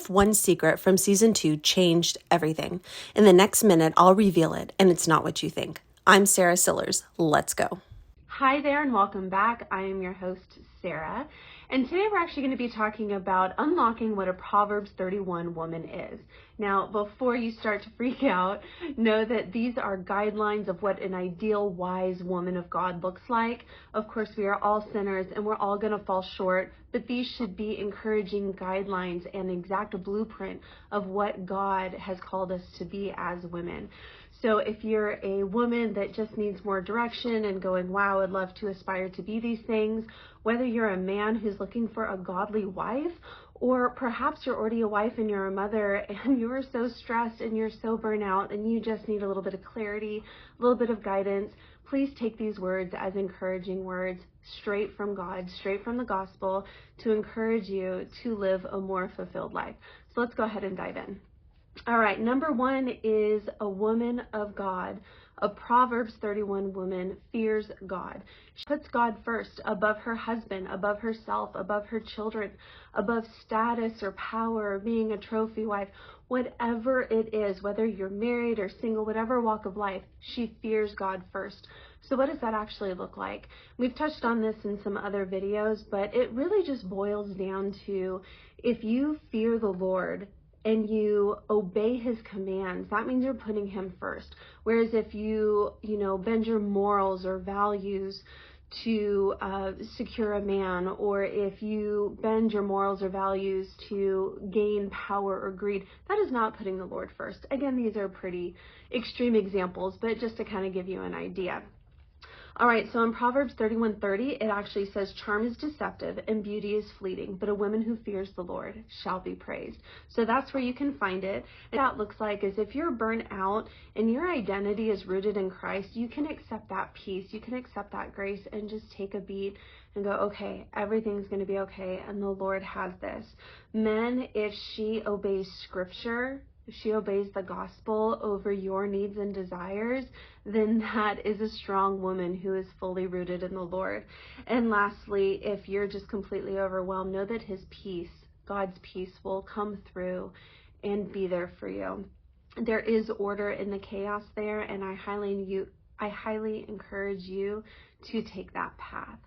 if one secret from season 2 changed everything? In the next minute, I'll reveal it, and it's not what you think. I'm Sarah Sillers. Let's go. Hi there, and welcome back. I am your host, Sarah. And today we're actually going to be talking about unlocking what a Proverbs 31 woman is. Now, before you start to freak out, know that these are guidelines of what an ideal, wise woman of God looks like. Of course, we are all sinners and we're all going to fall short, but these should be encouraging guidelines and exact blueprint of what God has called us to be as women. So if you're a woman that just needs more direction and going, wow, I'd love to aspire to be these things, whether you're a man who's looking for a godly wife, or perhaps you're already a wife and you're a mother and you're so stressed and you're so burnt out and you just need a little bit of clarity, a little bit of guidance, please take these words as encouraging words straight from God, straight from the gospel, to encourage you to live a more fulfilled life. So let's go ahead and dive in. All right, number one is a woman of God. A Proverbs 31 woman fears God. She puts God first, above her husband, above herself, above her children, above status or power or being a trophy wife. Whatever it is, whether you're married or single, whatever walk of life, she fears God first. So what does that actually look like? We've touched on this in some other videos, but it really just boils down to, if you fear the Lord and you obey his commands, that means you're putting him first. Whereas if you bend your morals or values to secure a man, or if you bend your morals or values to gain power or greed, that is not putting the Lord first. Again, these are pretty extreme examples, but just to kind of give you an idea. All right, so in Proverbs 31:30, it actually says, charm is deceptive and beauty is fleeting, but a woman who fears the Lord shall be praised. So that's where you can find it. And what that looks like is, if you're burnt out and your identity is rooted in Christ, you can accept that peace, you can accept that grace and just take a beat and go, okay, everything's going to be okay, and the Lord has this. Men, if she obeys scripture, if she obeys the gospel over your needs and desires, then that is a strong woman who is fully rooted in the Lord. And lastly, if you're just completely overwhelmed, know that his peace, God's peace, will come through and be there for you. There is order in the chaos there, and I highly encourage you to take that path.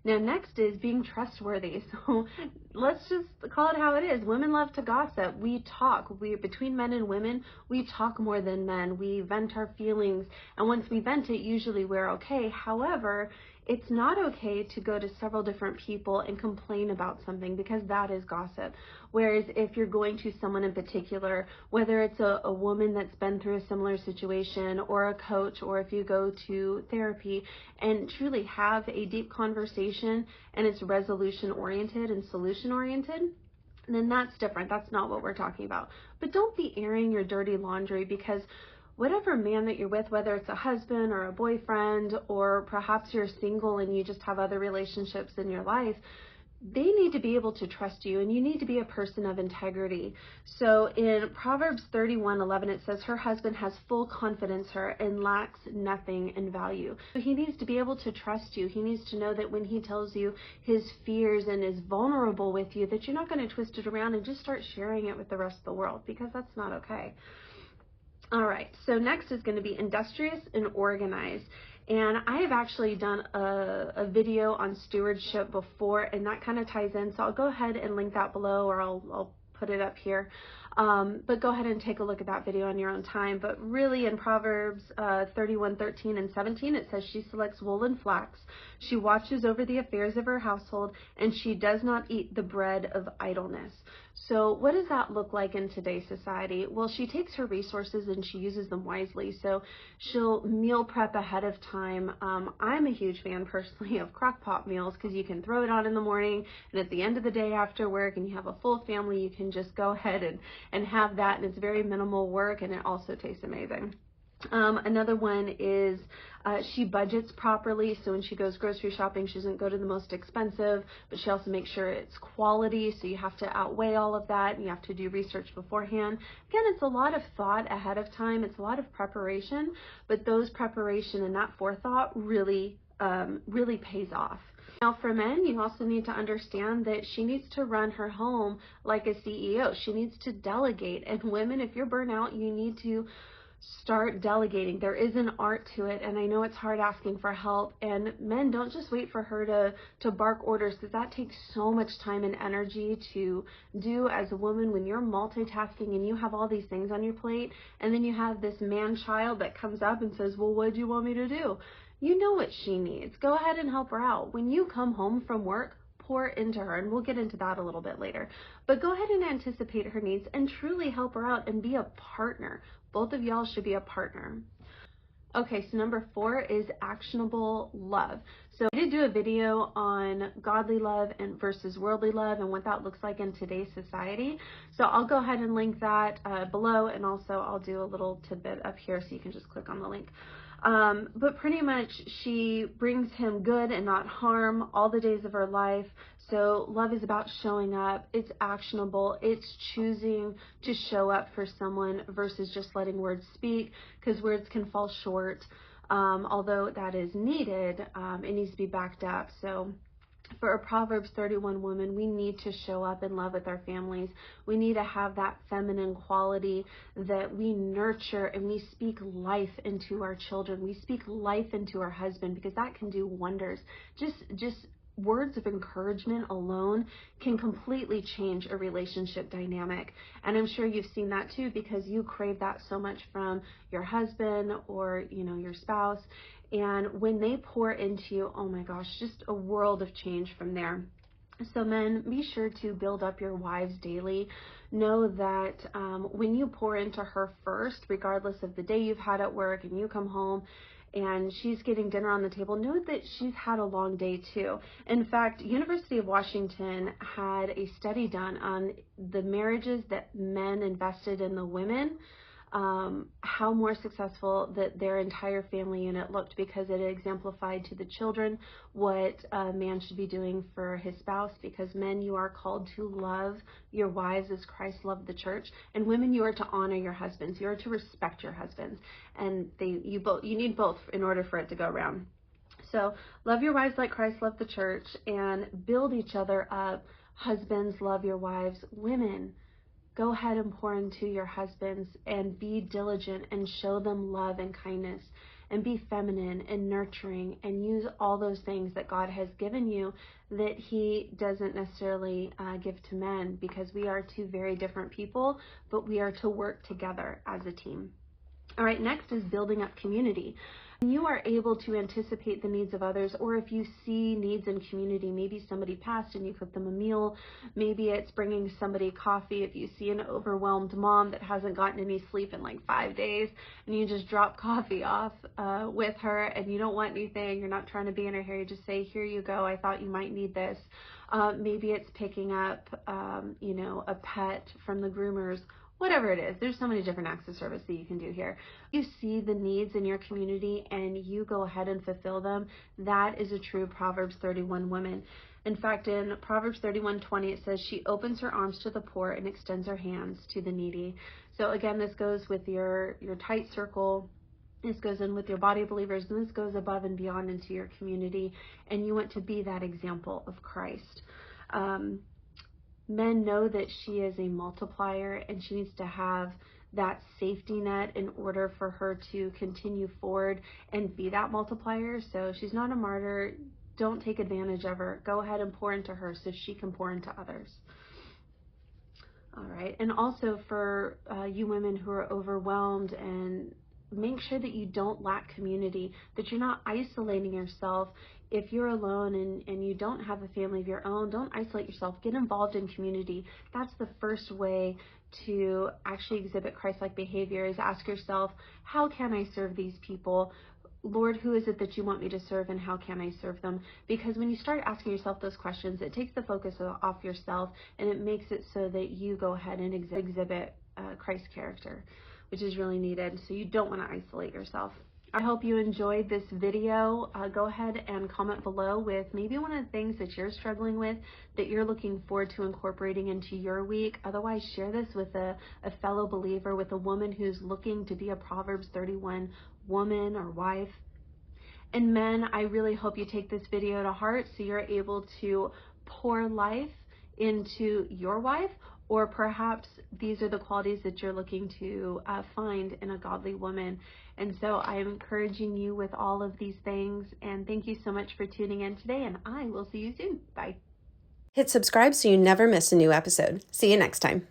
Now, next is being trustworthy. So let's just call it how it is. Women love to gossip. We talk. Between men and women, we talk more than men. We vent our feelings. And once we vent it, usually we're okay. However, it's not okay to go to several different people and complain about something, because that is gossip. Whereas if you're going to someone in particular, whether it's a woman that's been through a similar situation, or a coach, or if you go to therapy and truly have a deep conversation and it's resolution oriented and solution oriented, then that's different. That's not what we're talking about. But don't be airing your dirty laundry, because whatever man that you're with, whether it's a husband or a boyfriend, or perhaps you're single and you just have other relationships in your life, they need to be able to trust you, and you need to be a person of integrity. So in Proverbs 31:11, it says, her husband has full confidence in her and lacks nothing in value. So he needs to be able to trust you. He needs to know that when he tells you his fears and is vulnerable with you, that you're not going to twist it around and just start sharing it with the rest of the world, because that's not okay. All right, so next is going to be industrious and organized. And I have actually done a video on stewardship before, and that kind of ties in. So I'll go ahead and link that below, or I'll put it up here. But go ahead and take a look at that video on your own time. But really, in Proverbs 31:13 and 17, it says, she selects wool and flax. She watches over the affairs of her household, and she does not eat the bread of idleness. So what does that look like in today's society? Well, she takes her resources and she uses them wisely. So she'll meal prep ahead of time. I'm a huge fan personally of crock pot meals, because you can throw it on in the morning, and at the end of the day after work and you have a full family, you can just go ahead and have that, and it's very minimal work, and it also tastes amazing. Another one is she budgets properly. So when she goes grocery shopping, she doesn't go to the most expensive, but she also makes sure it's quality. So you have to outweigh all of that, and you have to do research beforehand. Again, it's a lot of thought ahead of time. It's a lot of preparation, but those preparation and that forethought really pays off. Now for men, you also need to understand that she needs to run her home like a CEO. She needs to delegate. And women, if you're burnt out, you need to start delegating. There is an art to it, and I know it's hard asking for help. And men, don't just wait for her to bark orders, because that takes so much time and energy to do as a woman when you're multitasking and you have all these things on your plate, and then you have this man child that comes up and says, well, what do you want me to do? You know what she needs. Go ahead and help her out. When you come home from work, pour into her, and we'll get into that a little bit later. But go ahead and anticipate her needs and truly help her out and be a partner. Both of y'all should be a partner. Okay, so number 4 is actionable love. So I did do a video on godly love and versus worldly love and what that looks like in today's society. So I'll go ahead and link that below, and also I'll do a little tidbit up here so you can just click on the link. But pretty much she brings him good and not harm all the days of her life. So love is about showing up. It's actionable. It's choosing to show up for someone versus just letting words speak, because words can fall short. Although that is needed, it needs to be backed up. So for a Proverbs 31 woman, we need to show up in love with our families. We need to have that feminine quality that we nurture, and we speak life into our children. We speak life into our husband, because that can do wonders. Just words of encouragement alone can completely change a relationship dynamic. And I'm sure you've seen that too, because you crave that so much from your husband or, your spouse. And when they pour into you, oh my gosh, just a world of change from there. So men, be sure to build up your wives daily. Know that when you pour into her first, regardless of the day you've had at work and you come home and she's getting dinner on the table, know that she's had a long day too. In fact, University of Washington had a study done on the marriages that men invested in the women, how more successful that their entire family unit looked, because it exemplified to the children what a man should be doing for his spouse. Because men, you are called to love your wives as Christ loved the church, and women, you are to honor your husbands. You are to respect your husbands, and you need both in order for it to go around. So love your wives like Christ loved the church, and build each other up. Husbands, love your wives. Women, go ahead and pour into your husbands and be diligent and show them love and kindness, and be feminine and nurturing, and use all those things that God has given you that he doesn't necessarily give to men, because we are two very different people, but we are to work together as a team. All right, next is building up community. You are able to anticipate the needs of others, or if you see needs in community, maybe somebody passed and you cook them a meal, maybe it's bringing somebody coffee. If you see an overwhelmed mom that hasn't gotten any sleep in like 5 days, and you just drop coffee off with her, and you don't want anything, you're not trying to be in her hair, you just say, here you go, I thought you might need this. Maybe it's picking up, a pet from the groomers. Whatever it is, there's so many different acts of service that you can do here. You see the needs in your community and you go ahead and fulfill them. That is a true Proverbs 31 woman. In fact, in Proverbs 31:20, it says, she opens her arms to the poor and extends her hands to the needy. So again, this goes with your tight circle. This goes in with your body of believers, and this goes above and beyond into your community. And you want to be that example of Christ. Men, know that she is a multiplier, and she needs to have that safety net in order for her to continue forward and be that multiplier. So she's not a martyr. Don't take advantage of her. Go ahead and pour into her so she can pour into others. All right. And also for you women who are overwhelmed, and make sure that you don't lack community, that you're not isolating yourself. If you're alone and you don't have a family of your own, don't isolate yourself. Get involved in community. That's the first way to actually exhibit Christ-like behavior, is ask yourself, how can I serve these people? Lord, who is it that you want me to serve, and how can I serve them? Because when you start asking yourself those questions, it takes the focus off yourself, and it makes it so that you go ahead and exhibit Christ's character, which is really needed. So you don't want to isolate yourself. I hope you enjoyed this video. Go ahead and comment below with maybe one of the things that you're struggling with that you're looking forward to incorporating into your week. Otherwise, share this with a fellow believer, with a woman who's looking to be a Proverbs 31 woman or wife. And men, I really hope you take this video to heart so you're able to pour life into your wife, or perhaps these are the qualities that you're looking to find in a godly woman. And so I am encouraging you with all of these things. And thank you so much for tuning in today, and I will see you soon. Bye. Hit subscribe so you never miss a new episode. See you next time.